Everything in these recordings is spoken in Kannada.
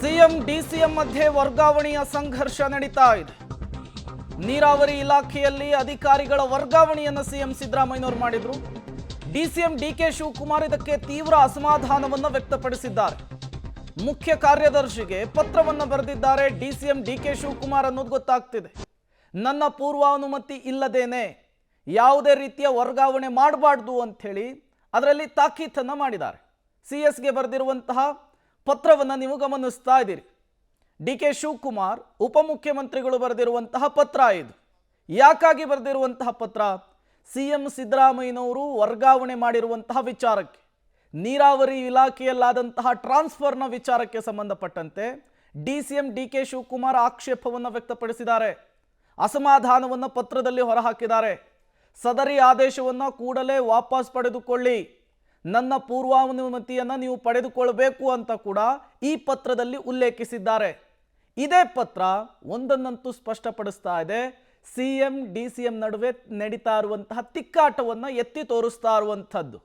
ಸಿಎಂ ಡಿಸಿಎಂ ಮಧ್ಯೆ ವರ್ಗಾವಣೆಯ ಸಂಘರ್ಷ ನಡೀತಾ ಇದೆ. ನೀರಾವರಿ ಇಲಾಖೆಯಲ್ಲಿ ಅಧಿಕಾರಿಗಳ ವರ್ಗಾವಣೆಯನ್ನು ಸಿಎಂ ಸಿದ್ದರಾಮಯ್ಯನವರು ಮಾಡಿದ್ರು. ಡಿಸಿಎಂ ಡಿಕೆ ಶಿವಕುಮಾರ್ ಇದಕ್ಕೆ ತೀವ್ರ ಅಸಮಾಧಾನವನ್ನು ವ್ಯಕ್ತಪಡಿಸಿದ್ದಾರೆ. ಮುಖ್ಯ ಕಾರ್ಯದರ್ಶಿಗೆ ಪತ್ರವನ್ನು ಬರೆದಿದ್ದಾರೆ ಡಿಸಿಎಂ ಡಿಕೆ ಶಿವಕುಮಾರ್ ಅನ್ನೋದು ಗೊತ್ತಾಗ್ತಿದೆ. ನನ್ನ ಪೂರ್ವಾನುಮತಿ ಇಲ್ಲದೇನೆ ಯಾವುದೇ ರೀತಿಯ ವರ್ಗಾವಣೆ ಮಾಡಬಾರ್ದು ಅಂತ ಹೇಳಿ ಅದರಲ್ಲಿ ತಾಕೀತನ್ನು ಮಾಡಿದ್ದಾರೆ. ಸಿಎಸ್ಗೆ ಬರೆದಿರುವಂತಹ ಪತ್ರವನ್ನು ನೀವು ಗಮನಿಸ್ತಾ ಇದ್ದೀರಿ. ಡಿಕೆ ಶಿವಕುಮಾರ್ ಉಪಮುಖ್ಯಮಂತ್ರಿಗಳು ಬರೆದಿರುವಂತಹ ಪತ್ರ ಇದು. ಯಾಕಾಗಿ ಬರೆದಿರುವಂತಹ ಪತ್ರ? ಸಿಎಂ ಸಿದ್ದರಾಮಯ್ಯನವರು ವರ್ಗಾವಣೆ ಮಾಡಿರುವಂತಹ ವಿಚಾರಕ್ಕೆ, ನೀರಾವರಿ ಇಲಾಖೆಯಲ್ಲಾದಂತಹ ಟ್ರಾನ್ಸ್ಫರ್ನ ವಿಚಾರಕ್ಕೆ ಸಂಬಂಧಪಟ್ಟಂತೆ ಡಿಸಿಎಂ ಡಿಕೆ ಶಿವಕುಮಾರ್ ಆಕ್ಷೇಪವನ್ನು ವ್ಯಕ್ತಪಡಿಸಿದ್ದಾರೆ. ಅಸಮಾಧಾನವನ್ನು ಪತ್ರದಲ್ಲಿ ಹೊರಹಾಕಿದ್ದಾರೆ. ಸದರಿ ಆದೇಶವನ್ನು ಕೂಡಲೇ ವಾಪಸ್ ಪಡೆದುಕೊಳ್ಳಿ, ನನ್ನ ಪೂರ್ವಾನುಮತಿಯನ್ನು ನೀವು ಪಡೆದುಕೊಳ್ಳಬೇಕು ಅಂತ ಕೂಡ ಈ ಪತ್ರದಲ್ಲಿ ಉಲ್ಲೇಖಿಸಿದ್ದಾರೆ. ಇದೇ ಪತ್ರ ಒಂದನ್ನಂತೂ ಸ್ಪಷ್ಟಪಡಿಸ್ತಾ ಇದೆ, ಸಿಎಂ ಡಿಸಿಎಂ ನಡುವೆ ನಡೀತಾ ಇರುವಂತಹ ತಿಕ್ಕಾಟವನ್ನು ಎತ್ತಿ ತೋರಿಸ್ತಾ ಇರುವಂಥದ್ದು.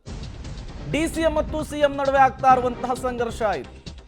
ಡಿಸಿಎಂ ಮತ್ತು ಸಿಎಂ ನಡುವೆ ಆಗ್ತಾ ಇರುವಂತಹ ಸಂಘರ್ಷ ಇದು.